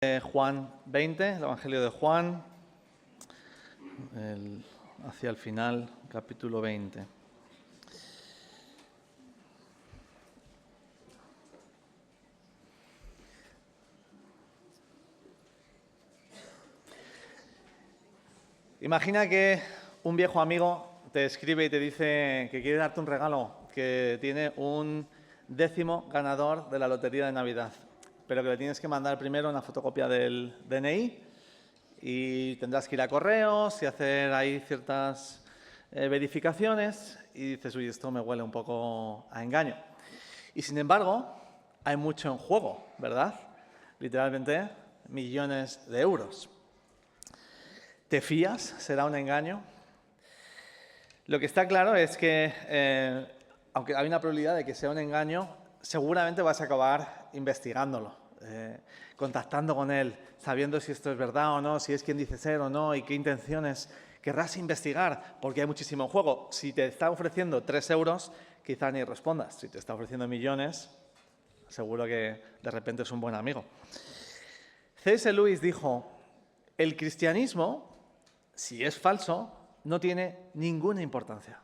Juan 20, el Evangelio de Juan, hacia el final, capítulo 20. Imagina que un viejo amigo te escribe y te dice que quiere darte un regalo, que tiene un 10º ganador de la lotería de Navidad, pero que le tienes que mandar primero una fotocopia del DNI y tendrás que ir a correos y hacer ahí ciertas verificaciones y dices, uy, esto me huele un poco a engaño. Y sin embargo, hay mucho en juego, ¿verdad? Literalmente millones de euros. ¿Te fías? ¿Será un engaño? Lo que está claro es que, aunque hay una probabilidad de que sea un engaño, seguramente vas a acabar investigándolo, contactando con él, sabiendo si esto es verdad o no, si es quien dice ser o no y qué intenciones querrás investigar, porque hay muchísimo en juego. Si te está ofreciendo 3 euros, quizá ni respondas. Si te está ofreciendo millones, seguro que de repente es un buen amigo. C.S. Lewis dijo, el cristianismo, si es falso, no tiene ninguna importancia.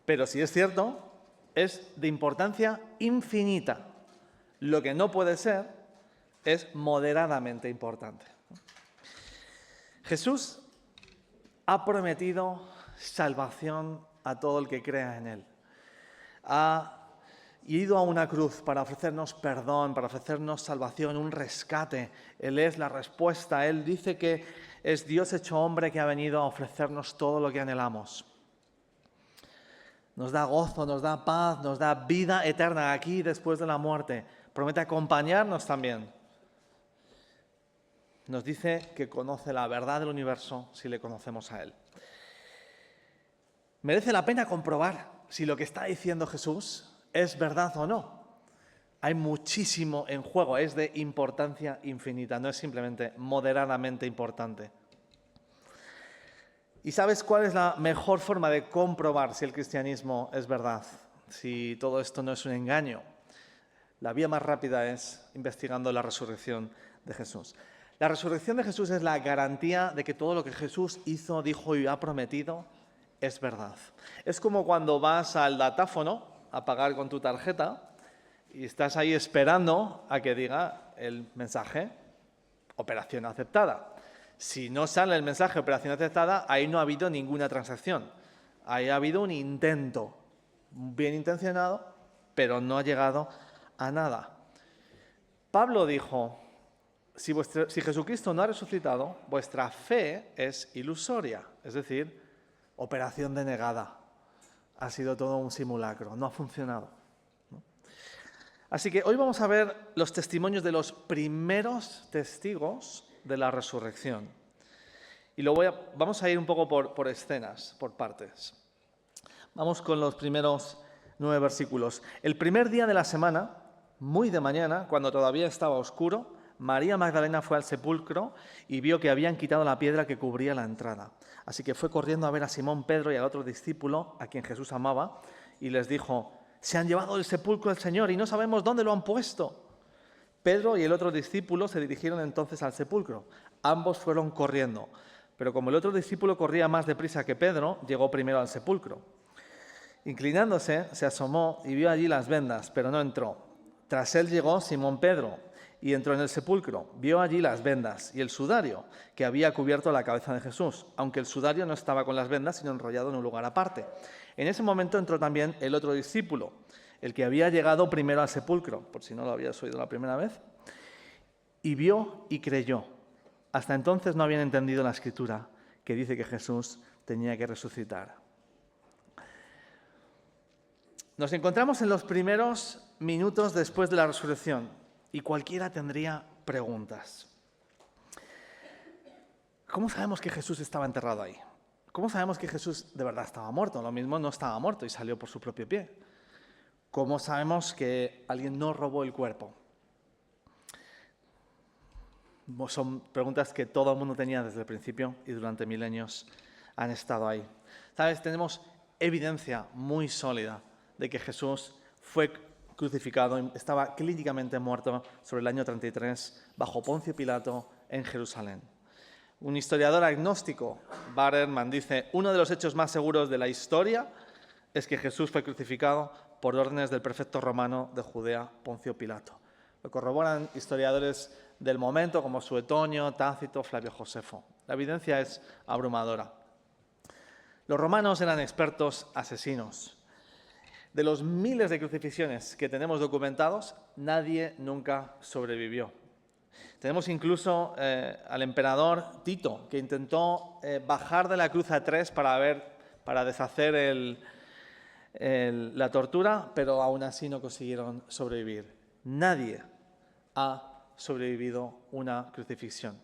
Pero si es cierto, es de importancia infinita. Lo que no puede ser es moderadamente importante. Jesús ha prometido salvación a todo el que crea en Él. Ha ido a una cruz para ofrecernos perdón, para ofrecernos salvación, un rescate. Él es la respuesta. Él dice que es Dios hecho hombre que ha venido a ofrecernos todo lo que anhelamos. Nos da gozo, nos da paz, nos da vida eterna aquí después de la muerte. Promete acompañarnos también. Nos dice que conoce la verdad del universo si le conocemos a Él. Merece la pena comprobar si lo que está diciendo Jesús es verdad o no. Hay muchísimo en juego, es de importancia infinita, no es simplemente moderadamente importante. ¿Y sabes cuál es la mejor forma de comprobar si el cristianismo es verdad? Si todo esto no es un engaño. La vía más rápida es investigando la resurrección de Jesús. La resurrección de Jesús es la garantía de que todo lo que Jesús hizo, dijo y ha prometido es verdad. Es como cuando vas al datáfono a pagar con tu tarjeta y estás ahí esperando a que diga el mensaje operación aceptada. Si no sale el mensaje operación aceptada, ahí no ha habido ninguna transacción. Ahí ha habido un intento bien intencionado, pero no ha llegado a nada. Pablo dijo, si Jesucristo no ha resucitado, vuestra fe es ilusoria, es decir, operación denegada. Ha sido todo un simulacro, no ha funcionado. Así que hoy vamos a ver los testimonios de los primeros testigos de la resurrección. Y vamos a ir un poco por escenas, por partes. Vamos con los primeros 9 versículos. El primer día de la semana, muy de mañana, cuando todavía estaba oscuro, María Magdalena fue al sepulcro y vio que habían quitado la piedra que cubría la entrada. Así que fue corriendo a ver a Simón Pedro y al otro discípulo, a quien Jesús amaba, y les dijo, se han llevado del sepulcro al Señor y no sabemos dónde lo han puesto. Pedro y el otro discípulo se dirigieron entonces al sepulcro. Ambos fueron corriendo, pero como el otro discípulo corría más deprisa que Pedro, llegó primero al sepulcro. Inclinándose, se asomó y vio allí las vendas, pero no entró. Tras él llegó Simón Pedro y entró en el sepulcro. Vio allí las vendas y el sudario que había cubierto la cabeza de Jesús, aunque el sudario no estaba con las vendas, sino enrollado en un lugar aparte. En ese momento entró también el otro discípulo, el que había llegado primero al sepulcro, por si no lo habías oído la primera vez, y vio y creyó. Hasta entonces no habían entendido la Escritura, que dice que Jesús tenía que resucitar. Nos encontramos en los primeros minutos después de la resurrección y cualquiera tendría preguntas. ¿Cómo sabemos que Jesús estaba enterrado ahí? ¿Cómo sabemos que Jesús de verdad estaba muerto? Lo mismo no estaba muerto y salió por su propio pie. ¿Cómo sabemos que alguien no robó el cuerpo? Son preguntas que todo el mundo tenía desde el principio y durante milenios han estado ahí. ¿Sabes? Tenemos evidencia muy sólida de que Jesús fue crucificado, estaba clínicamente muerto sobre el año 33 bajo Poncio Pilato en Jerusalén. Un historiador agnóstico, Bart Ehrman, dice: uno de los hechos más seguros de la historia es que Jesús fue crucificado por órdenes del prefecto romano de Judea, Poncio Pilato. Lo corroboran historiadores del momento como Suetonio, Tácito, Flavio Josefo. La evidencia es abrumadora. Los romanos eran expertos asesinos. De los miles de crucifixiones que tenemos documentados, nadie nunca sobrevivió. Tenemos incluso al emperador Tito, que intentó bajar de la cruz a 3 para deshacer la tortura, pero aún así no consiguieron sobrevivir. Nadie ha sobrevivido una crucifixión.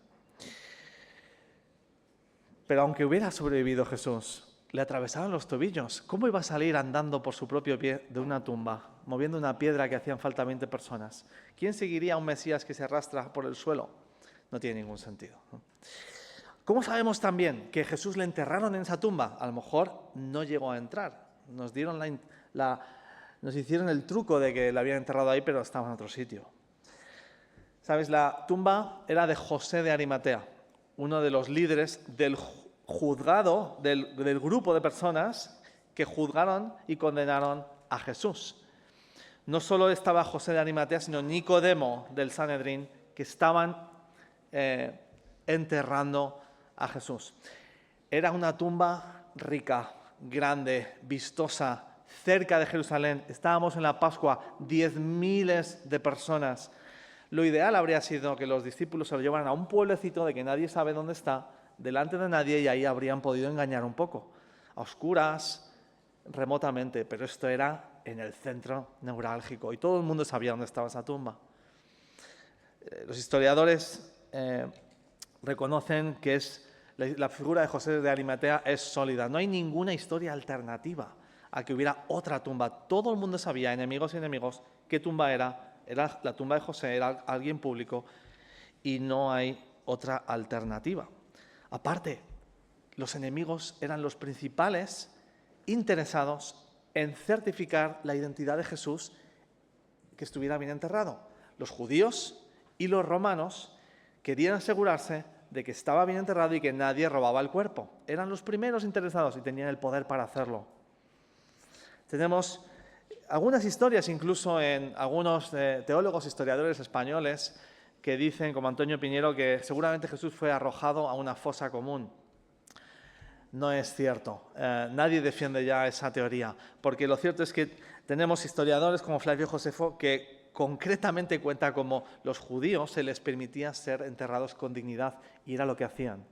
Pero aunque hubiera sobrevivido Jesús, le atravesaron los tobillos. ¿Cómo iba a salir andando por su propio pie de una tumba, moviendo una piedra que hacían falta 20 personas? ¿Quién seguiría a un Mesías que se arrastra por el suelo? No tiene ningún sentido. ¿Cómo sabemos también que Jesús le enterraron en esa tumba? A lo mejor no llegó a entrar. Nos hicieron el truco de que la habían enterrado ahí, pero estaba en otro sitio. ¿Sabes? La tumba era de José de Arimatea, uno de los líderes del juzgado, del grupo de personas que juzgaron y condenaron a Jesús. No solo estaba José de Arimatea, sino Nicodemo del Sanedrín, que estaban enterrando a Jesús. Era una tumba rica, grande, vistosa, cerca de Jerusalén. Estábamos en la Pascua, 10.000 de personas. Lo ideal habría sido que los discípulos se lo llevaran a un pueblecito de que nadie sabe dónde está, delante de nadie, y ahí habrían podido engañar un poco, a oscuras, remotamente, pero esto era en el centro neurálgico y todo el mundo sabía dónde estaba esa tumba. Los historiadores reconocen que la figura de José de Arimatea es sólida. No hay ninguna historia alternativa a que hubiera otra tumba. Todo el mundo sabía, enemigos y enemigos, qué tumba era. Era la tumba de José, era alguien público y no hay otra alternativa. Aparte, los enemigos eran los principales interesados en certificar la identidad de Jesús, que estuviera bien enterrado. Los judíos y los romanos querían asegurarse de que estaba bien enterrado y que nadie robaba el cuerpo. Eran los primeros interesados y tenían el poder para hacerlo. Tenemos algunas historias, incluso en algunos teólogos, historiadores españoles, que dicen, como Antonio Piñero, que seguramente Jesús fue arrojado a una fosa común. No es cierto. Nadie defiende ya esa teoría, porque lo cierto es que tenemos historiadores como Flavio Josefo que concretamente cuenta cómo los judíos se les permitía ser enterrados con dignidad y era lo que hacían.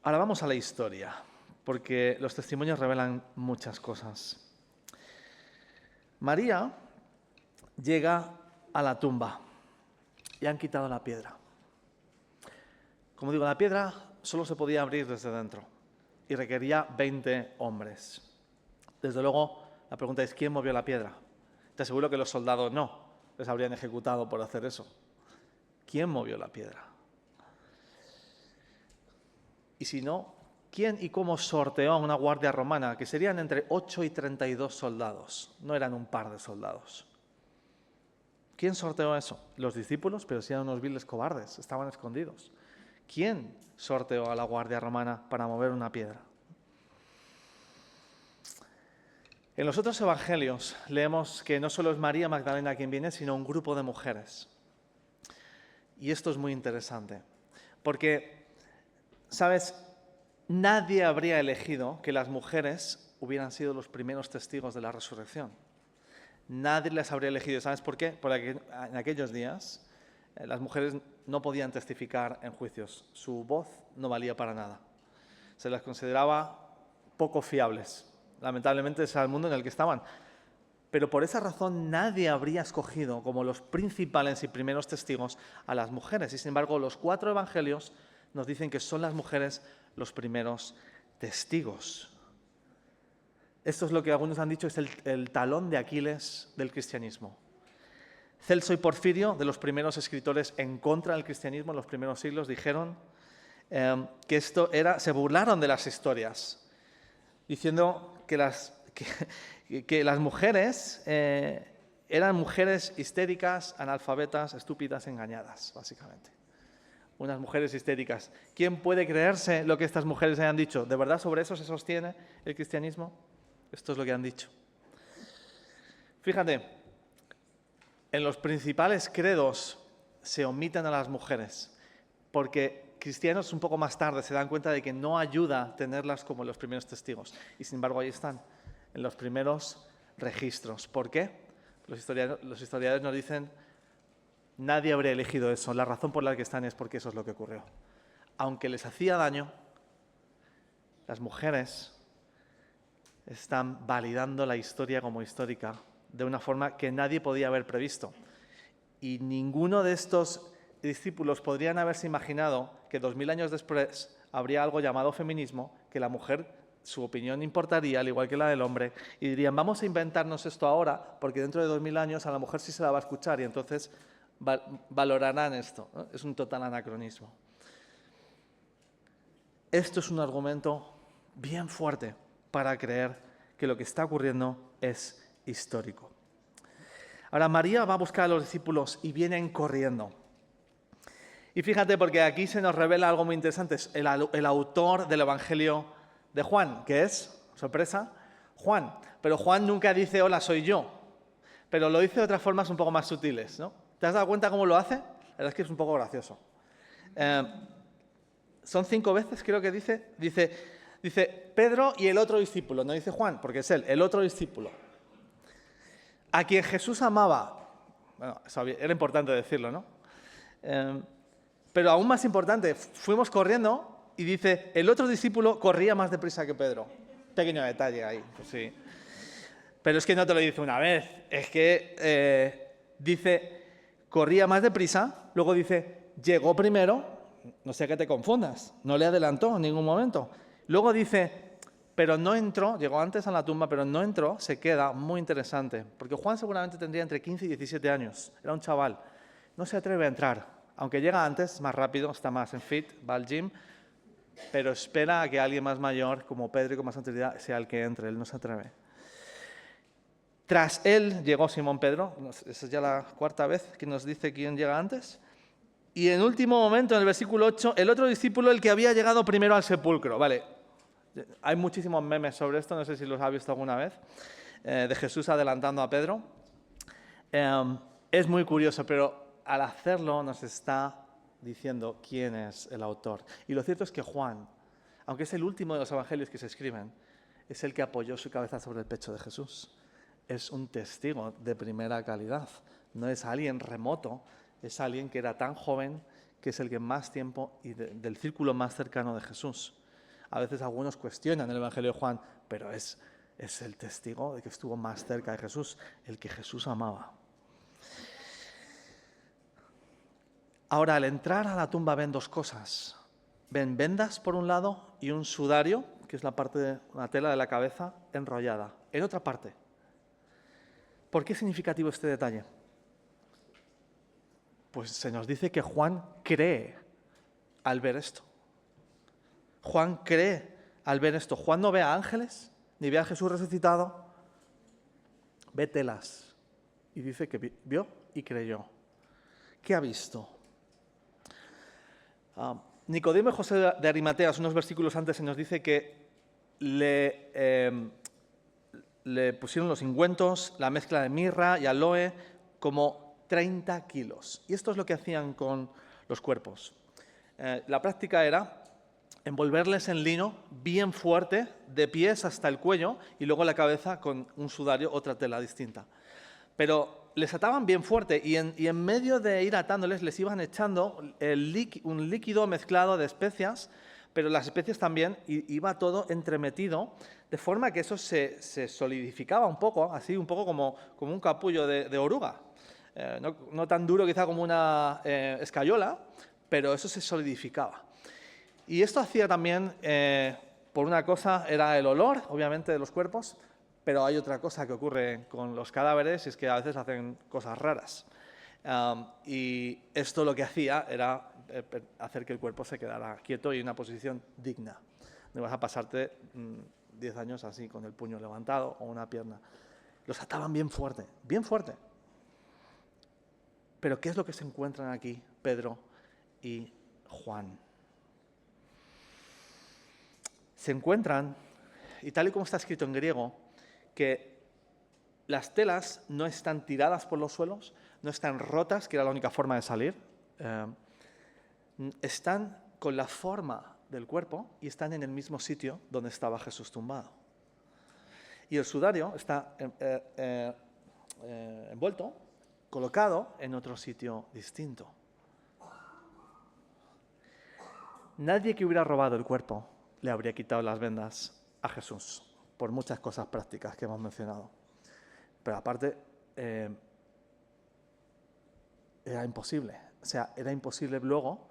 Ahora vamos a la historia, porque los testimonios revelan muchas cosas. María llega a la tumba y han quitado la piedra. Como digo, la piedra solo se podía abrir desde dentro y requería 20 hombres. Desde luego, la pregunta es, ¿quién movió la piedra? Te aseguro que los soldados no, les habrían ejecutado por hacer eso. ¿Quién movió la piedra? Y si no, ¿quién y cómo sorteó a una guardia romana, que serían entre 8 y 32 soldados? No eran un par de soldados. ¿Quién sorteó eso? Los discípulos, pero sí eran unos viles cobardes, estaban escondidos. ¿Quién sorteó a la guardia romana para mover una piedra? En los otros evangelios leemos que no solo es María Magdalena quien viene, sino un grupo de mujeres. Y esto es muy interesante, porque, ¿sabes? Nadie habría elegido que las mujeres hubieran sido los primeros testigos de la resurrección. Nadie les habría elegido. ¿Sabes por qué? Porque en aquellos días las mujeres no podían testificar en juicios. Su voz no valía para nada. Se las consideraba poco fiables. Lamentablemente ese era el mundo en el que estaban. Pero por esa razón nadie habría escogido como los principales y primeros testigos a las mujeres. Y sin embargo, los 4 evangelios nos dicen que son las mujeres los primeros testigos. Esto es lo que algunos han dicho es el talón de Aquiles del cristianismo. Celso y Porfirio, de los primeros escritores en contra del cristianismo en los primeros siglos, dijeron que se burlaron de las historias, diciendo que que las mujeres eran mujeres histéricas, analfabetas, estúpidas, engañadas, básicamente. Unas mujeres histéricas. ¿Quién puede creerse lo que estas mujeres hayan dicho? ¿De verdad sobre eso se sostiene el cristianismo? Esto es lo que han dicho. Fíjate, en los principales credos se omiten a las mujeres, porque cristianos un poco más tarde se dan cuenta de que no ayuda tenerlas como los primeros testigos. Y sin embargo ahí están, en los primeros registros. ¿Por qué? Los historiadores nos dicen, nadie habría elegido eso. La razón por la que están es porque eso es lo que ocurrió. Aunque les hacía daño, las mujeres están validando la historia como histórica de una forma que nadie podía haber previsto. Y ninguno de estos discípulos podrían haberse imaginado que 2000 años después habría algo llamado feminismo, que la mujer, su opinión importaría, al igual que la del hombre, y dirían, vamos a inventarnos esto ahora, porque dentro de 2000 años a la mujer sí se la va a escuchar y entonces valorarán esto, ¿no? Es un total anacronismo. Esto es un argumento bien fuerte para creer que lo que está ocurriendo es histórico. Ahora María va a buscar a los discípulos y vienen corriendo. Y fíjate, porque aquí se nos revela algo muy interesante. Es el autor del Evangelio de Juan, que es, sorpresa, Juan. Pero Juan nunca dice, hola, soy yo. Pero lo dice de otras formas un poco más sutiles, ¿no? ¿Te has dado cuenta cómo lo hace? La verdad es que es un poco gracioso. Son 5 veces, creo que dice Pedro y el otro discípulo. No dice Juan, porque es él, el otro discípulo. A quien Jesús amaba. Bueno, eso era importante decirlo, ¿no? Pero aún más importante, fuimos corriendo y dice, el otro discípulo corría más deprisa que Pedro. Pequeño detalle ahí, pues sí. Pero es que no te lo dice una vez, es que dice, corría más deprisa, luego dice, llegó primero, no sé que te confundas, no le adelantó en ningún momento. Luego dice, pero no entró, llegó antes a la tumba, pero no entró, se queda muy interesante, porque Juan seguramente tendría entre 15 y 17 años, era un chaval, no se atreve a entrar. Aunque llega antes, más rápido, está más en fit, va al gym, pero espera a que alguien más mayor, como Pedro y con más autoridad, sea el que entre, él no se atreve. Tras él llegó Simón Pedro, esa es ya la 4ª vez que nos dice quién llega antes, y en último momento, en el versículo 8, el otro discípulo, el que había llegado primero al sepulcro. Vale, hay muchísimos memes sobre esto, no sé si los has visto alguna vez, de Jesús adelantando a Pedro. Es muy curioso, pero al hacerlo nos está diciendo quién es el autor. Y lo cierto es que Juan, aunque es el último de los evangelios que se escriben, es el que apoyó su cabeza sobre el pecho de Jesús. Es un testigo de primera calidad. No es alguien remoto, es alguien que era tan joven que es el que más tiempo y del círculo más cercano de Jesús. A veces algunos cuestionan el evangelio de Juan, pero es el testigo de que estuvo más cerca de Jesús, el que Jesús amaba. Ahora, al entrar a la tumba ven 2 cosas. Ven vendas por un lado y un sudario, que es la parte de una tela de la cabeza, enrollada. En otra parte. ¿Por qué es significativo este detalle? Pues se nos dice que Juan cree al ver esto. Juan cree al ver esto. Juan no ve a ángeles, ni ve a Jesús resucitado, ve telas. Y dice que vio y creyó. ¿Qué ha visto? Nicodemo y José de Arimatea, unos versículos antes, se nos dice que le pusieron los ungüentos, la mezcla de mirra y aloe, como 30 kilos. Y esto es lo que hacían con los cuerpos. La práctica era envolverles en lino bien fuerte, de pies hasta el cuello, y luego la cabeza con un sudario, otra tela distinta. Pero les ataban bien fuerte y en medio de ir atándoles les iban echando un líquido mezclado de especias, pero las especias también iba todo entremetido, de forma que eso se solidificaba un poco, así un poco como un capullo de oruga. No tan duro quizá como una escayola, pero eso se solidificaba. Y esto hacía también, por una cosa, era el olor, obviamente, de los cuerpos, pero hay otra cosa que ocurre con los cadáveres, y es que a veces hacen cosas raras. Y esto lo que hacía era hacer que el cuerpo se quedara quieto y en una posición digna. No vas a pasarte 10 años así, con el puño levantado o una pierna. Los ataban bien fuerte, bien fuerte. Pero ¿qué es lo que se encuentran aquí Pedro y Juan? Se encuentran, y tal y como está escrito en griego, que las telas no están tiradas por los suelos, no están rotas, que era la única forma de salir, están con la forma del cuerpo y están en el mismo sitio donde estaba Jesús tumbado. Y el sudario está envuelto, colocado en otro sitio distinto. Nadie que hubiera robado el cuerpo le habría quitado las vendas a Jesús, por muchas cosas prácticas que hemos mencionado. Pero aparte, era imposible. O sea, era imposible luego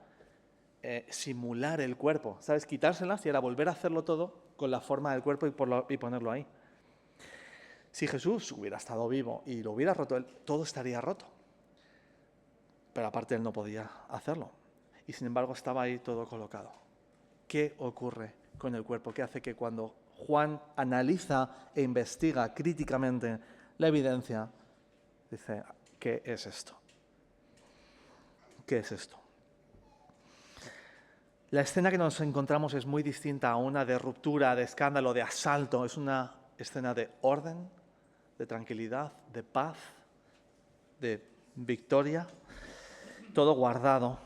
simular el cuerpo, ¿sabes? Quitárselas y era volver a hacerlo todo con la forma del cuerpo y ponerlo ahí. Si Jesús hubiera estado vivo y lo hubiera roto él, todo estaría roto. Pero aparte él no podía hacerlo. Y sin embargo estaba ahí todo colocado. ¿Qué ocurre con el cuerpo? ¿Qué hace que cuando Juan analiza e investiga críticamente la evidencia, dice, ¿qué es esto? ¿Qué es esto? La escena que nos encontramos es muy distinta a una de ruptura, de escándalo, de asalto. Es una escena de orden, de tranquilidad, de paz, de victoria, todo guardado.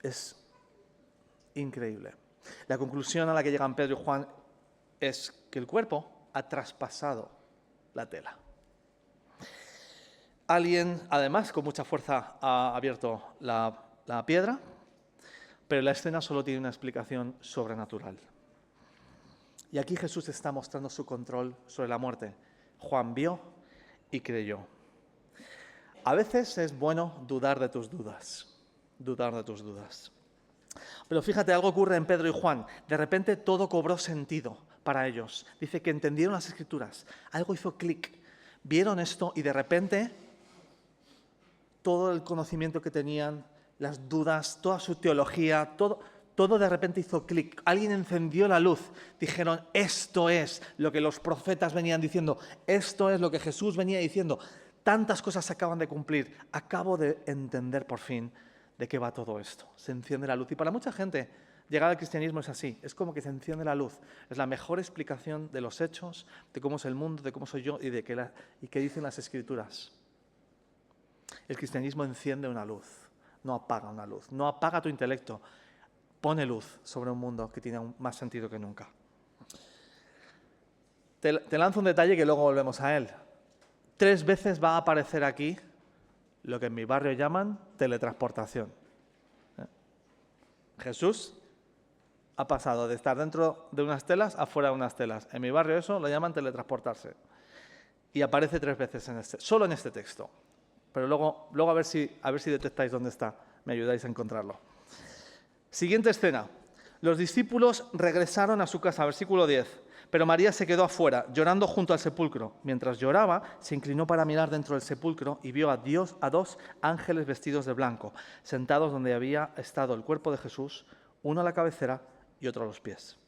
Es increíble. La conclusión a la que llegan Pedro y Juan es que el cuerpo ha traspasado la tela. Alguien, además, con mucha fuerza ha abierto la piedra, pero la escena solo tiene una explicación sobrenatural. Y aquí Jesús está mostrando su control sobre la muerte. Juan vio y creyó. A veces es bueno dudar de tus dudas. Pero fíjate, algo ocurre en Pedro y Juan. De repente todo cobró sentido para ellos. Dice que entendieron las Escrituras. Algo hizo clic. Vieron esto y de repente todo el conocimiento que tenían, las dudas, toda su teología, todo de repente hizo clic. Alguien encendió la luz. Dijeron, esto es lo que los profetas venían diciendo. Esto es lo que Jesús venía diciendo. Tantas cosas se acaban de cumplir. Acabo de entender por fin de qué va todo esto. Se enciende la luz. Y para mucha gente, llegar al cristianismo es así. Es como que se enciende la luz. Es la mejor explicación de los hechos, de cómo es el mundo, de cómo soy yo y de qué dicen las Escrituras. El cristianismo enciende una luz, no apaga una luz. No apaga tu intelecto. Pone luz sobre un mundo que tiene más sentido que nunca. Te lanzo un detalle que luego volvemos a él. 3 veces va a aparecer aquí lo que en mi barrio llaman teletransportación. Jesús ha pasado de estar dentro de unas telas a fuera de unas telas. En mi barrio eso lo llaman teletransportarse. Y aparece 3 veces solo en este texto. Pero luego a ver si detectáis dónde está. Me ayudáis a encontrarlo. Siguiente escena. Los discípulos regresaron a su casa, versículo 10. Pero María se quedó afuera, llorando junto al sepulcro. Mientras lloraba, se inclinó para mirar dentro del sepulcro y vio a 2 ángeles vestidos de blanco, sentados donde había estado el cuerpo de Jesús, uno a la cabecera y otro a los pies.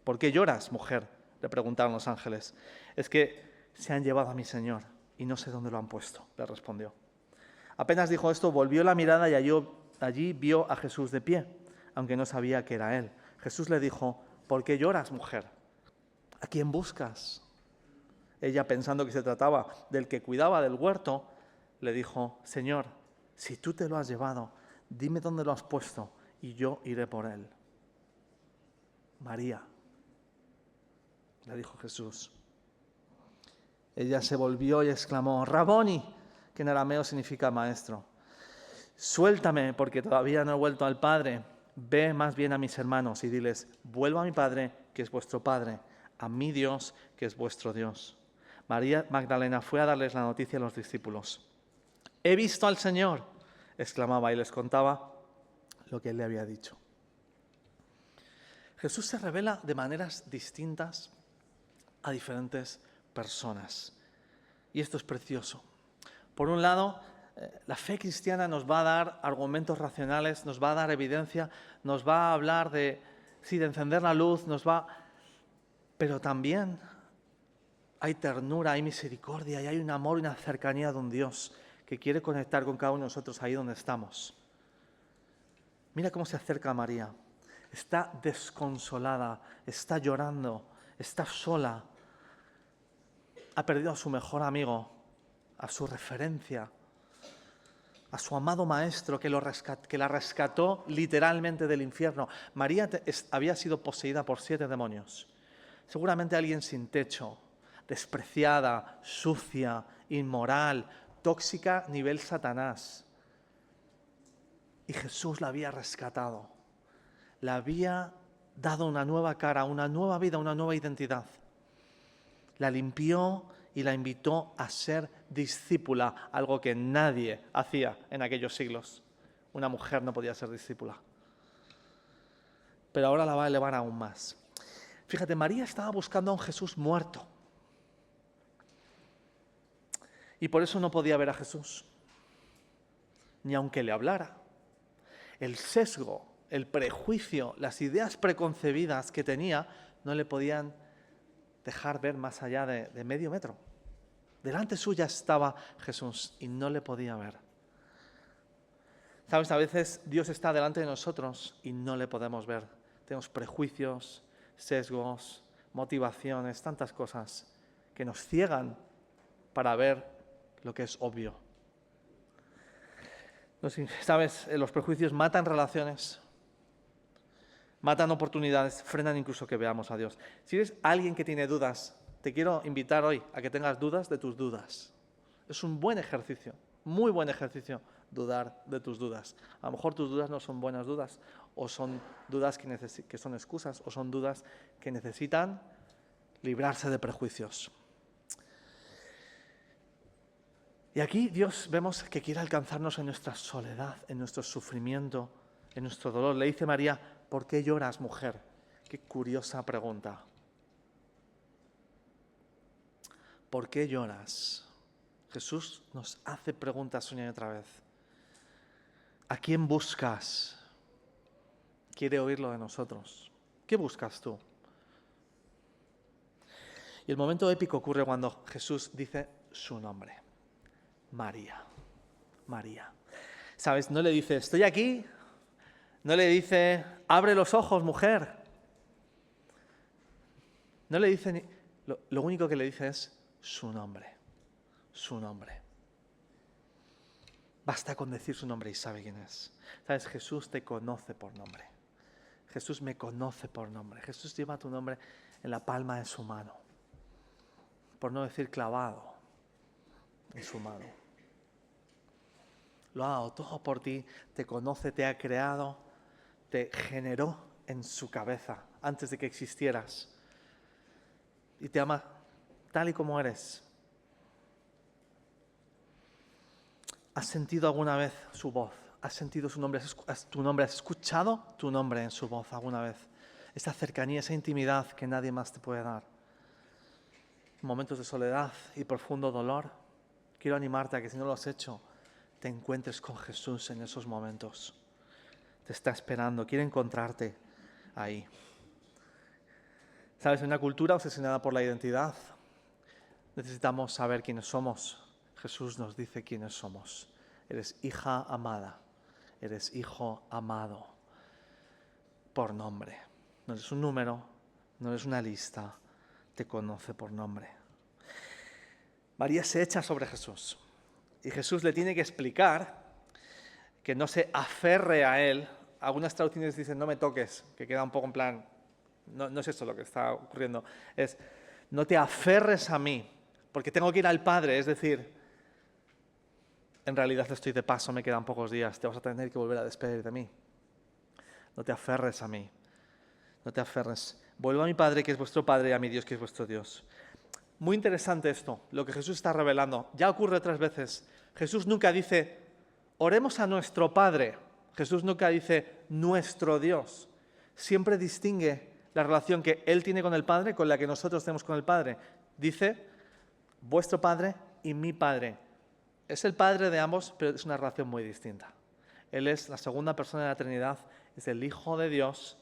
¿Por qué lloras, mujer?, le preguntaron los ángeles. Es que se han llevado a mi Señor y no sé dónde lo han puesto, le respondió. Apenas dijo esto, volvió la mirada y allí vio a Jesús de pie, aunque no sabía que era él. Jesús le dijo, ¿por qué lloras, mujer? ¿A quién buscas? Ella, pensando que se trataba del que cuidaba del huerto, le dijo, Señor, si tú te lo has llevado, dime dónde lo has puesto y yo iré por él. María, le dijo Jesús. Ella se volvió y exclamó, Raboni, que en arameo significa maestro. Suéltame, porque todavía no he vuelto al Padre. Ve más bien a mis hermanos y diles, vuelvo a mi Padre, que es vuestro Padre, a mi Dios, que es vuestro Dios. María Magdalena fue a darles la noticia a los discípulos. He visto al Señor, exclamaba y les contaba lo que él le había dicho. Jesús se revela de maneras distintas a diferentes personas. Y esto es precioso. Por un lado, la fe cristiana nos va a dar argumentos racionales, nos va a dar evidencia, nos va a hablar de encender la luz, nos va Pero también hay ternura, hay misericordia y hay un amor y una cercanía de un Dios que quiere conectar con cada uno de nosotros ahí donde estamos. Mira cómo se acerca a María. Está desconsolada, está llorando, está sola. Ha perdido a su mejor amigo, a su referencia, a su amado maestro que la rescató literalmente del infierno. María había sido poseída por 7 demonios. Seguramente alguien sin techo, despreciada, sucia, inmoral, tóxica, nivel Satanás. Y Jesús la había rescatado. La había dado una nueva cara, una nueva vida, una nueva identidad. La limpió y la invitó a ser discípula, algo que nadie hacía en aquellos siglos. Una mujer no podía ser discípula. Pero ahora la va a elevar aún más. Fíjate, María estaba buscando a un Jesús muerto. Y por eso no podía ver a Jesús, ni aunque le hablara. El sesgo, el prejuicio, las ideas preconcebidas que tenía no le podían dejar ver más allá de medio metro. Delante suya estaba Jesús y no le podía ver. ¿Sabes? A veces Dios está delante de nosotros y no le podemos ver. Tenemos prejuicios, sesgos, motivaciones, tantas cosas que nos ciegan para ver lo que es obvio. ¿Sabes? Los prejuicios matan relaciones, matan oportunidades, frenan incluso que veamos a Dios. Si eres alguien que tiene dudas, te quiero invitar hoy a que tengas dudas de tus dudas. Es un buen ejercicio, muy buen ejercicio, dudar de tus dudas. A lo mejor tus dudas no son buenas dudas, o son dudas que son excusas, o son dudas que necesitan librarse de prejuicios. Y aquí Dios vemos que quiere alcanzarnos en nuestra soledad, en nuestro sufrimiento, en nuestro dolor. Le dice María, ¿por qué lloras, mujer? Qué curiosa pregunta. ¿Por qué lloras? Jesús nos hace preguntas una y otra vez. ¿A quién buscas? Quiere oírlo de nosotros. ¿Qué buscas tú? Y el momento épico ocurre cuando Jesús dice su nombre. María. María. ¿Sabes? No le dice, estoy aquí. No le dice, abre los ojos, mujer. No le dice, lo único que le dice es su nombre. Su nombre. Basta con decir su nombre y sabe quién es. ¿Sabes? Jesús te conoce por nombre. Jesús me conoce por nombre. Jesús lleva tu nombre en la palma de su mano. Por no decir clavado en su mano. Lo ha dado todo por ti, te conoce, te ha creado, te generó en su cabeza antes de que existieras. Y te ama tal y como eres. ¿Has sentido alguna vez su voz? ¿Has sentido su nombre? ¿Has escuchado tu nombre en su voz alguna vez? Esa cercanía, esa intimidad que nadie más te puede dar. En momentos de soledad y profundo dolor, quiero animarte a que si no lo has hecho, te encuentres con Jesús en esos momentos. Te está esperando, quiere encontrarte ahí. ¿Sabes? En una cultura obsesionada por la identidad, necesitamos saber quiénes somos. Jesús nos dice quiénes somos. Eres hija amada, eres hijo amado, por nombre. No eres un número, no eres una lista, te conoce por nombre. María se echa sobre Jesús. Y Jesús le tiene que explicar que no se aferre a él. Algunas traducciones dicen, no me toques, que queda un poco en plan, no es eso lo que está ocurriendo. Es, no te aferres a mí, porque tengo que ir al Padre. Es decir, en realidad estoy de paso, me quedan pocos días, te vas a tener que volver a despedir de mí. No te aferres a mí, no te aferres. Vuelvo a mi Padre, que es vuestro Padre, y a mi Dios, que es vuestro Dios. Muy interesante esto, lo que Jesús está revelando. Ya ocurre 3 veces. Jesús nunca dice, oremos a nuestro Padre. Jesús nunca dice, nuestro Dios. Siempre distingue la relación que Él tiene con el Padre con la que nosotros tenemos con el Padre. Dice, vuestro Padre y mi Padre. Es el Padre de ambos, pero es una relación muy distinta. Él es la segunda persona de la Trinidad, es el Hijo de Dios,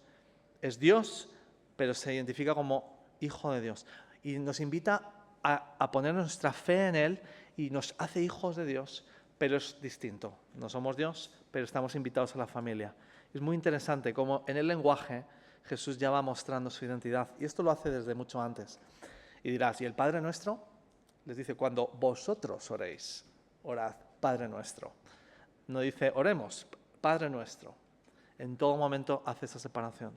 es Dios, pero se identifica como Hijo de Dios. Y nos invita a poner nuestra fe en Él y nos hace hijos de Dios, pero es distinto. No somos Dios, pero estamos invitados a la familia. Es muy interesante cómo en el lenguaje Jesús ya va mostrando su identidad, y esto lo hace desde mucho antes. Y dirás, ¿y el Padre Nuestro? Les dice, cuando vosotros oréis, orad, Padre Nuestro. No dice, oremos, Padre Nuestro. En todo momento hace esa separación.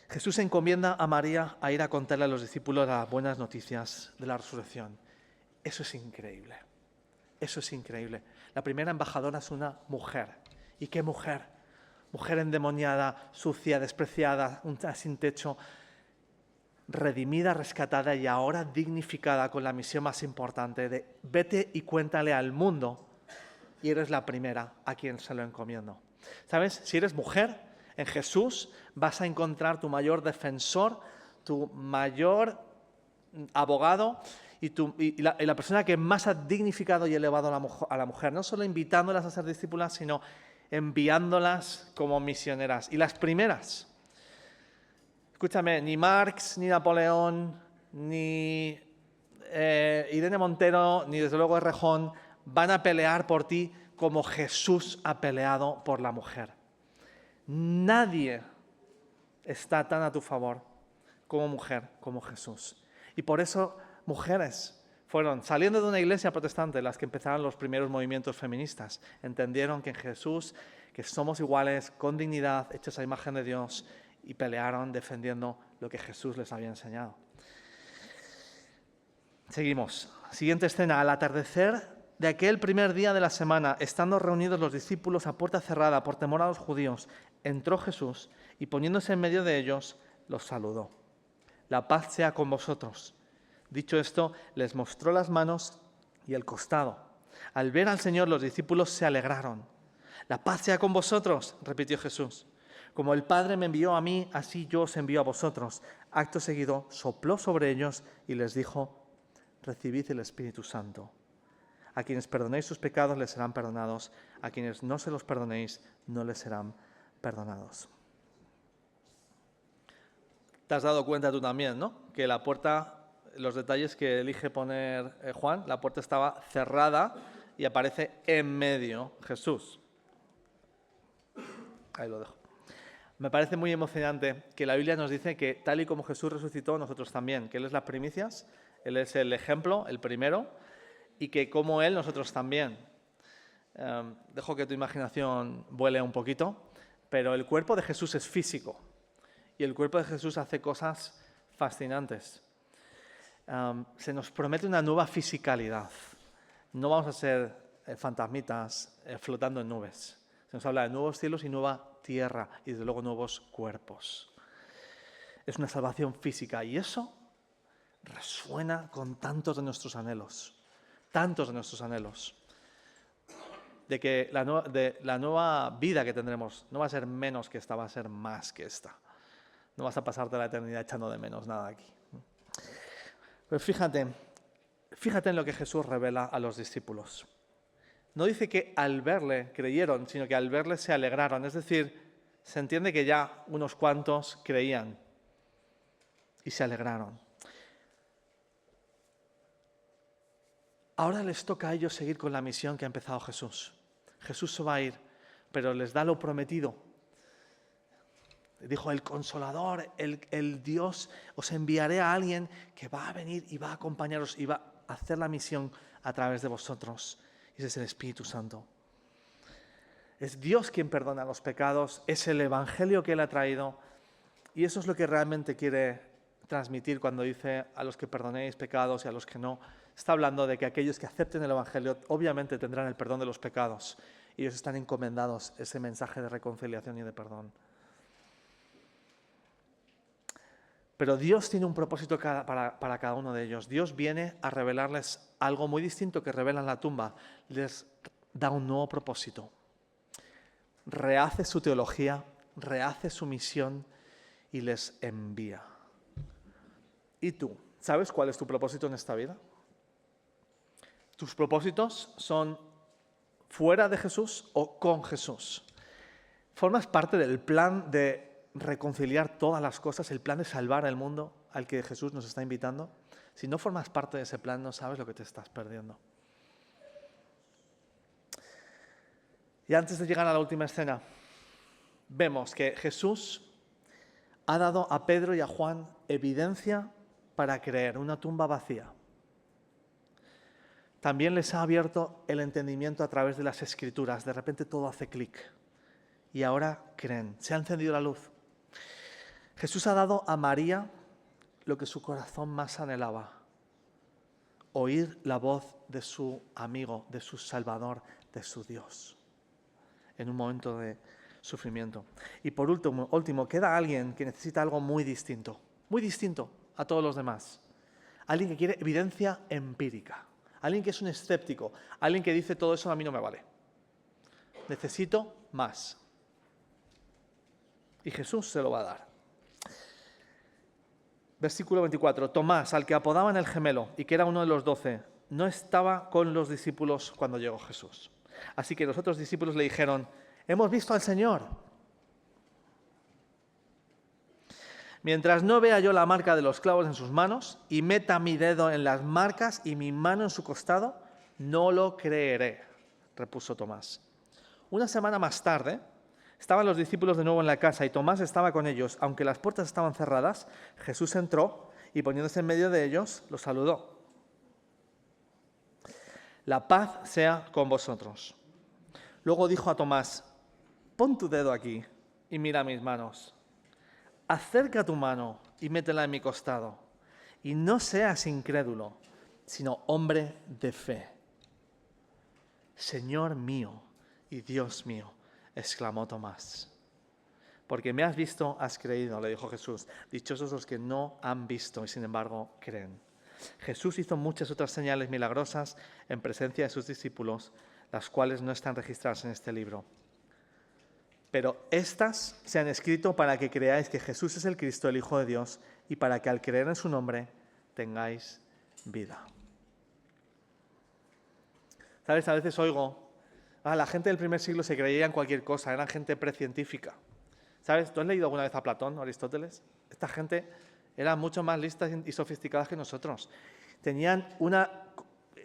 Jesús encomienda a María a ir a contarle a los discípulos las buenas noticias de la resurrección. Eso es increíble. Eso es increíble. La primera embajadora es una mujer. ¿Y qué mujer? Mujer endemoniada, sucia, despreciada, sin techo, redimida, rescatada y ahora dignificada con la misión más importante de vete y cuéntale al mundo, y eres la primera a quien se lo encomiendo. ¿Sabes? Si eres mujer, en Jesús vas a encontrar tu mayor defensor, tu mayor abogado y la persona que más ha dignificado y elevado a la mujer, no solo invitándolas a ser discípulas, sino enviándolas como misioneras. Y las primeras, escúchame, ni Marx, ni Napoleón, ni Irene Montero, ni desde luego Errejón van a pelear por ti como Jesús ha peleado por la mujer. Nadie está tan a tu favor como mujer, como Jesús. Y por eso mujeres fueron, saliendo de una iglesia protestante, las que empezaron los primeros movimientos feministas. Entendieron que en Jesús, que somos iguales, con dignidad, hechos a imagen de Dios, y pelearon defendiendo lo que Jesús les había enseñado. Seguimos. Siguiente escena. Al atardecer de aquel primer día de la semana, estando reunidos los discípulos a puerta cerrada por temor a los judíos, entró Jesús y poniéndose en medio de ellos, los saludó. La paz sea con vosotros. Dicho esto, les mostró las manos y el costado. Al ver al Señor, los discípulos se alegraron. La paz sea con vosotros, repitió Jesús. Como el Padre me envió a mí, así yo os envío a vosotros. Acto seguido, sopló sobre ellos y les dijo, recibid el Espíritu Santo. A quienes perdonéis sus pecados les serán perdonados. A quienes no se los perdonéis no les serán perdonados. Te has dado cuenta tú también, ¿no? Que la puerta, los detalles que elige poner Juan, la puerta estaba cerrada y aparece en medio Jesús. Ahí lo dejo. Me parece muy emocionante que la Biblia nos dice que tal y como Jesús resucitó, nosotros también, que Él es las primicias, Él es el ejemplo, el primero, y que como Él, nosotros también. Dejo que tu imaginación vuele un poquito, pero el cuerpo de Jesús es físico y el cuerpo de Jesús hace cosas fascinantes. Se nos promete una nueva fisicalidad. No vamos a ser fantasmitas flotando en nubes. Se nos habla de nuevos cielos y nueva tierra y desde luego nuevos cuerpos. Es una salvación física y eso resuena con tantos de nuestros anhelos. Tantos de nuestros anhelos, de que la nueva vida que tendremos no va a ser menos que esta, va a ser más que esta. No vas a pasarte la eternidad echando de menos nada aquí. Pero fíjate en lo que Jesús revela a los discípulos. No dice que al verle creyeron, sino que al verle se alegraron. Es decir, se entiende que ya unos cuantos creían y se alegraron. Ahora les toca a ellos seguir con la misión que ha empezado Jesús. Jesús se va a ir, pero les da lo prometido. Dijo, el Consolador, el Dios, os enviaré a alguien que va a venir y va a acompañaros y va a hacer la misión a través de vosotros. Y ese es el Espíritu Santo. Es Dios quien perdona los pecados, es el Evangelio que Él ha traído. Y eso es lo que realmente quiere transmitir cuando dice a los que perdonéis pecados y a los que no. Está hablando de que aquellos que acepten el Evangelio obviamente tendrán el perdón de los pecados. Y ellos están encomendados ese mensaje de reconciliación y de perdón. Pero Dios tiene un propósito para cada uno de ellos. Dios viene a revelarles algo muy distinto que revela en la tumba. Les da un nuevo propósito. Rehace su teología, rehace su misión y les envía. ¿Y tú? ¿Sabes cuál es tu propósito en esta vida? ¿Tus propósitos son fuera de Jesús o con Jesús? ¿Formas parte del plan de reconciliar todas las cosas, el plan de salvar al mundo al que Jesús nos está invitando, si no formas parte de ese plan, no sabes lo que te estás perdiendo. Y antes de llegar a la última escena, vemos que Jesús ha dado a Pedro y a Juan evidencia para creer, una tumba vacía. También les ha abierto el entendimiento a través de las Escrituras. De repente todo hace clic. Y ahora creen. Se ha encendido la luz. Jesús ha dado a María lo que su corazón más anhelaba. Oír la voz de su amigo, de su Salvador, de su Dios. En un momento de sufrimiento. Y por último, queda alguien que necesita algo muy distinto a todos los demás. Alguien que quiere evidencia empírica. Alguien que es un escéptico. Alguien que dice todo eso a mí no me vale. Necesito más. Y Jesús se lo va a dar. Versículo 24. Tomás, al que apodaban el gemelo y que era uno de los 12, no estaba con los discípulos cuando llegó Jesús. Así que los otros discípulos le dijeron: hemos visto al Señor. Mientras no vea yo la marca de los clavos en sus manos y meta mi dedo en las marcas y mi mano en su costado, no lo creeré, repuso Tomás. Una semana más tarde, estaban los discípulos de nuevo en la casa y Tomás estaba con ellos. Aunque las puertas estaban cerradas, Jesús entró y poniéndose en medio de ellos, los saludó. La paz sea con vosotros. Luego dijo a Tomás: pon tu dedo aquí y mira mis manos. Acerca tu mano y métela en mi costado. Y no seas incrédulo, sino hombre de fe. Señor mío y Dios mío, exclamó Tomás. Porque me has visto, has creído, le dijo Jesús. Dichosos los que no han visto y sin embargo creen. Jesús hizo muchas otras señales milagrosas en presencia de sus discípulos, las cuales no están registradas en este libro. Pero estas se han escrito para que creáis que Jesús es el Cristo, el Hijo de Dios, y para que al creer en su nombre tengáis vida. ¿Sabes? A veces oigo, la gente del primer siglo se creía en cualquier cosa, eran gente precientífica. ¿Sabes? ¿Tú has leído alguna vez a Platón o Aristóteles? Esta gente era mucho más listas y sofisticadas que nosotros. Tenían un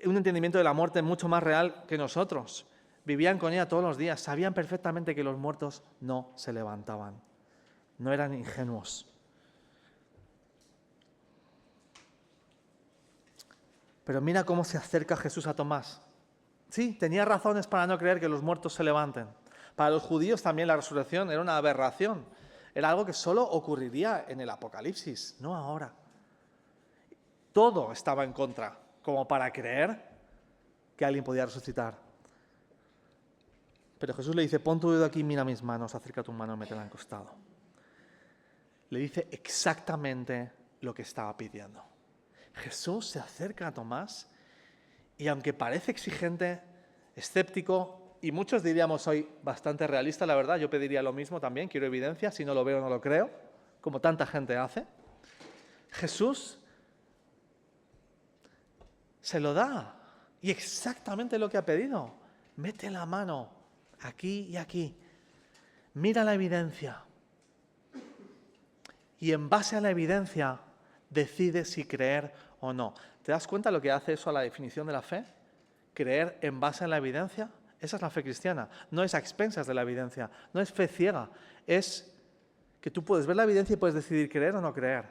entendimiento de la muerte mucho más real que nosotros. Vivían con ella todos los días, sabían perfectamente que los muertos no se levantaban. No eran ingenuos. Pero mira cómo se acerca Jesús a Tomás. Sí, tenía razones para no creer que los muertos se levanten. Para los judíos también la resurrección era una aberración. Era algo que solo ocurriría en el Apocalipsis, no ahora. Todo estaba en contra, como para creer que alguien podía resucitar. Pero Jesús le dice: pon tu dedo aquí, mira mis manos, acerca tu mano y métela en el costado. Le dice exactamente lo que estaba pidiendo. Jesús se acerca a Tomás y aunque parece exigente, escéptico, y muchos diríamos hoy bastante realista, la verdad, yo pediría lo mismo también, quiero evidencia, si no lo veo no lo creo, como tanta gente hace. Jesús se lo da y exactamente lo que ha pedido. Mete la mano aquí y aquí. Mira la evidencia. Y en base a la evidencia, decide si creer o no. ¿Te das cuenta lo que hace eso a la definición de la fe? Creer en base a la evidencia. Esa es la fe cristiana. No es a expensas de la evidencia. No es fe ciega. Es que tú puedes ver la evidencia y puedes decidir creer o no creer.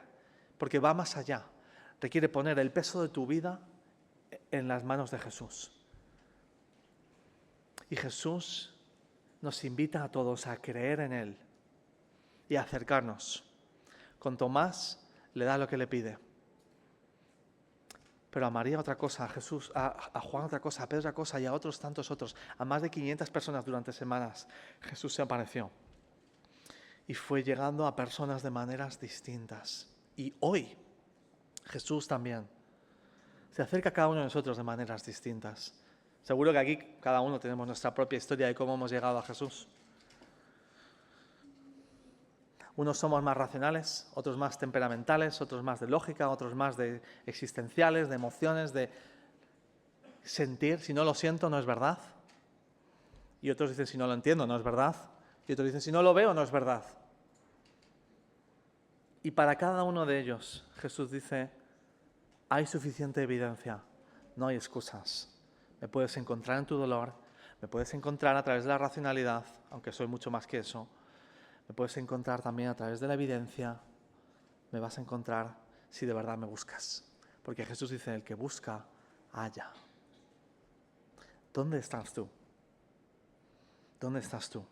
Porque va más allá. Requiere poner el peso de tu vida en las manos de Jesús. Y Jesús nos invita a todos a creer en Él y a acercarnos. Con Tomás le da lo que le pide. Pero a María otra cosa, a Jesús, a Juan otra cosa, a Pedro otra cosa y a otros tantos otros. A más de 500 personas durante semanas Jesús se apareció. Y fue llegando a personas de maneras distintas. Y hoy Jesús también se acerca a cada uno de nosotros de maneras distintas. Seguro que aquí cada uno tenemos nuestra propia historia de cómo hemos llegado a Jesús. Unos somos más racionales, otros más temperamentales, otros más de lógica, otros más de existenciales, de emociones, de sentir. Si no lo siento, no es verdad. Y otros dicen, si no lo entiendo, no es verdad. Y otros dicen, si no lo veo, no es verdad. Y para cada uno de ellos, Jesús dice, hay suficiente evidencia, no hay excusas. Me puedes encontrar en tu dolor, me puedes encontrar a través de la racionalidad, aunque soy mucho más que eso. Me puedes encontrar también a través de la evidencia. Me vas a encontrar si de verdad me buscas. Porque Jesús dice, el que busca, halla. ¿Dónde estás tú? ¿Dónde estás tú?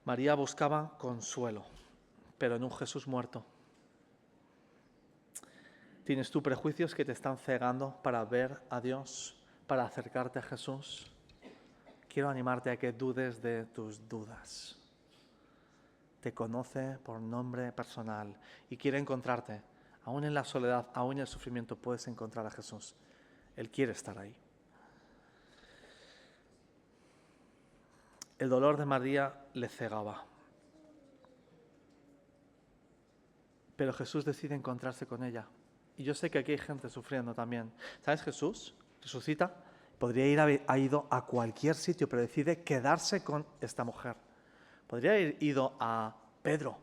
María buscaba consuelo, pero en un Jesús muerto. ¿Tienes tú prejuicios que te están cegando para ver a Dios, para acercarte a Jesús? Quiero animarte a que dudes de tus dudas. Te conoce por nombre personal y quiere encontrarte. Aún en la soledad, aún en el sufrimiento, puedes encontrar a Jesús. Él quiere estar ahí. El dolor de María le cegaba. Pero Jesús decide encontrarse con ella. Y yo sé que aquí hay gente sufriendo también. ¿Sabes? Jesús resucita, podría haber ido a cualquier sitio, pero decide quedarse con esta mujer. Podría haber ido a Pedro,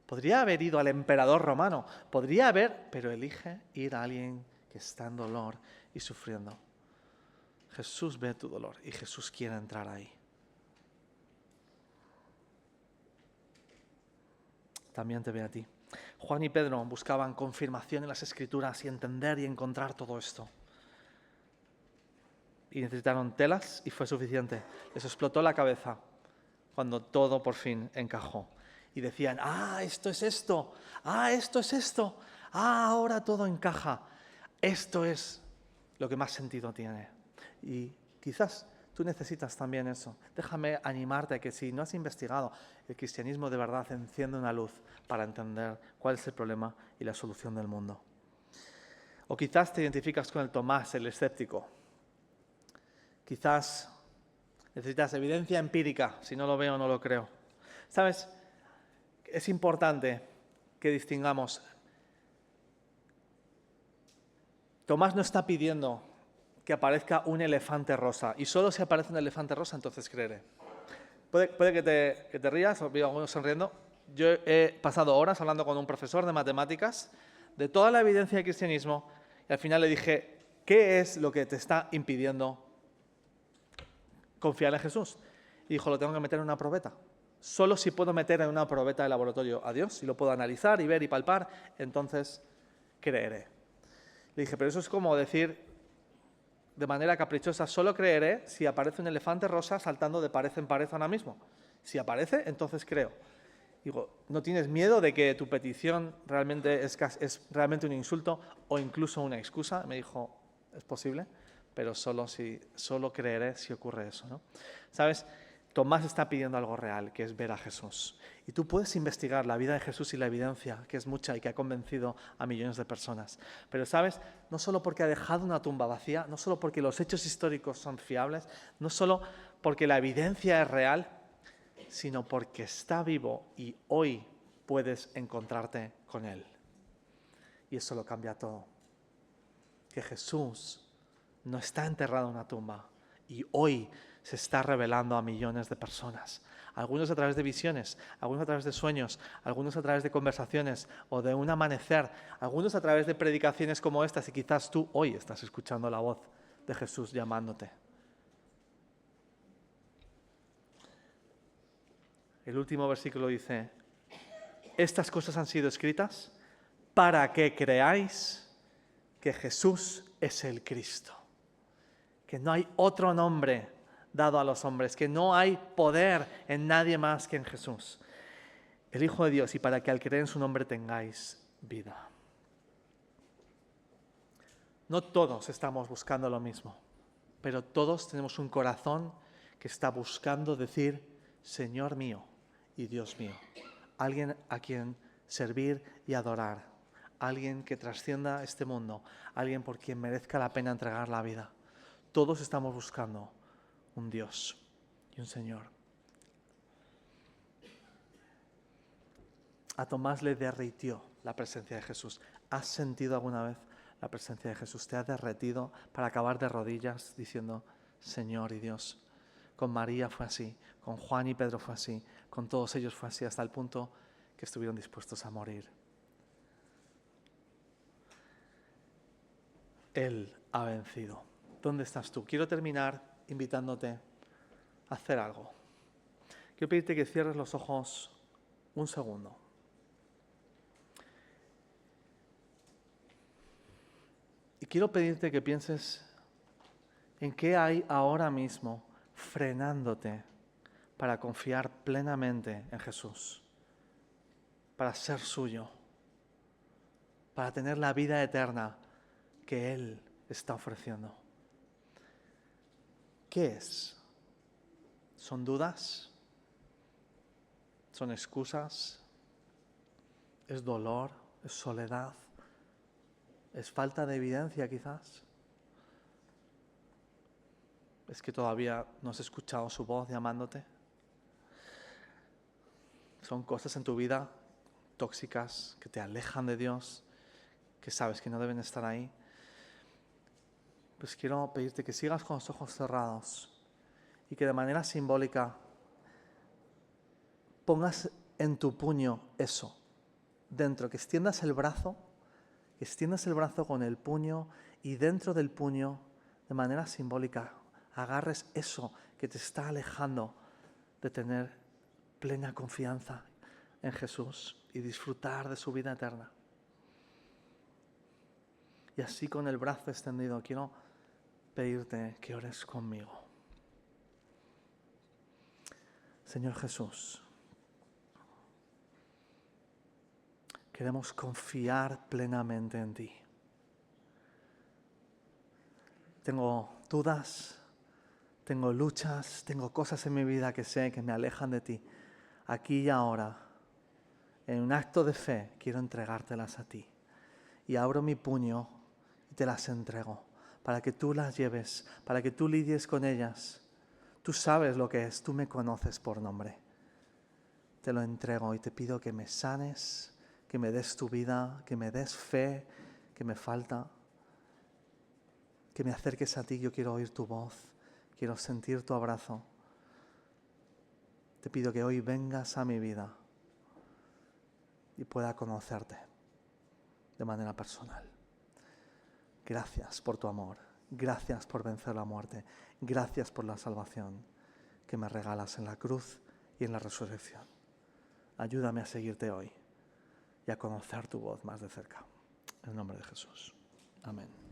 podría haber ido al emperador romano, pero elige ir a alguien que está en dolor y sufriendo. Jesús ve tu dolor y Jesús quiere entrar ahí. También te ve a ti. Juan y Pedro buscaban confirmación en las Escrituras y entender y encontrar todo esto. Y necesitaron telas y fue suficiente. Les explotó la cabeza cuando todo por fin encajó. Y decían, esto es esto, esto es esto, ahora todo encaja. Esto es lo que más sentido tiene. Y quizás tú necesitas también eso. Déjame animarte a que si no has investigado, el cristianismo de verdad enciende una luz para entender cuál es el problema y la solución del mundo. O quizás te identificas con el Tomás, el escéptico. Quizás necesitas evidencia empírica. Si no lo veo, no lo creo. ¿Sabes? Es importante que distingamos. Tomás no está pidiendo que aparezca un elefante rosa. Y solo si aparece un elefante rosa, entonces creeré. Puede que te rías, os veo algunos sonriendo. Yo he pasado horas hablando con un profesor de matemáticas de toda la evidencia del cristianismo y al final le dije, ¿qué es lo que te está impidiendo confiar en Jesús? Y dijo, lo tengo que meter en una probeta. Solo si puedo meter en una probeta de laboratorio a Dios, si lo puedo analizar y ver y palpar, entonces creeré. Le dije, pero eso es como decir de manera caprichosa, solo creeré si aparece un elefante rosa saltando de pared en pared ahora mismo. Si aparece, entonces creo. Digo, ¿no tienes miedo de que tu petición realmente es realmente un insulto o incluso una excusa? Me dijo, es posible, pero solo creeré si ocurre eso, ¿no? ¿Sabes? Tomás está pidiendo algo real, que es ver a Jesús. Y tú puedes investigar la vida de Jesús y la evidencia, que es mucha y que ha convencido a millones de personas. Pero, ¿sabes? No solo porque ha dejado una tumba vacía, no solo porque los hechos históricos son fiables, no solo porque la evidencia es real, sino porque está vivo y hoy puedes encontrarte con Él. Y eso lo cambia todo. Que Jesús no está enterrado en una tumba y hoy se está revelando a millones de personas. Algunos a través de visiones, algunos a través de sueños, algunos a través de conversaciones o de un amanecer, algunos a través de predicaciones como estas y quizás tú hoy estás escuchando la voz de Jesús llamándote. El último versículo dice, estas cosas han sido escritas para que creáis que Jesús es el Cristo, que no hay otro nombre dado a los hombres, que no hay poder en nadie más que en Jesús, el Hijo de Dios, y para que al creer en su nombre tengáis vida. No todos estamos buscando lo mismo, pero todos tenemos un corazón que está buscando decir, Señor mío y Dios mío, alguien a quien servir y adorar, alguien que trascienda este mundo, alguien por quien merezca la pena entregar la vida. Todos estamos buscando un Dios y un Señor. A Tomás le derritió la presencia de Jesús. ¿Has sentido alguna vez la presencia de Jesús? ¿Te ha derretido para acabar de rodillas diciendo, Señor y Dios? Con María fue así, con Juan y Pedro fue así, con todos ellos fue así, hasta el punto que estuvieron dispuestos a morir. Él ha vencido. ¿Dónde estás tú? Quiero terminar invitándote a hacer algo. Quiero pedirte que cierres los ojos un segundo. Y quiero pedirte que pienses en qué hay ahora mismo frenándote para confiar plenamente en Jesús, para ser suyo, para tener la vida eterna que Él está ofreciendo. ¿Qué es? ¿Son dudas? ¿Son excusas? ¿Es dolor? ¿Es soledad? ¿Es falta de evidencia quizás? ¿Es que todavía no has escuchado su voz llamándote? ¿Son cosas en tu vida tóxicas que te alejan de Dios, que sabes que no deben estar ahí? Pues quiero pedirte que sigas con los ojos cerrados y que de manera simbólica pongas en tu puño eso dentro, que extiendas el brazo con el puño y dentro del puño, de manera simbólica, agarres eso que te está alejando de tener plena confianza en Jesús y disfrutar de su vida eterna. Y así con el brazo extendido quiero pedirte que ores conmigo. Señor Jesús, queremos confiar plenamente en ti. Tengo dudas, tengo luchas, tengo cosas en mi vida que sé que me alejan de ti. Aquí y ahora, en un acto de fe, quiero entregártelas a ti. Y abro mi puño y te las entrego para que tú las lleves, para que tú lidies con ellas. Tú sabes lo que es, tú me conoces por nombre. Te lo entrego y te pido que me sanes, que me des tu vida, que me des fe, que me falta. Que me acerques a ti, yo quiero oír tu voz, quiero sentir tu abrazo. Te pido que hoy vengas a mi vida y pueda conocerte de manera personal. Gracias por tu amor, gracias por vencer la muerte, gracias por la salvación que me regalas en la cruz y en la resurrección. Ayúdame a seguirte hoy y a conocer tu voz más de cerca. En el nombre de Jesús. Amén.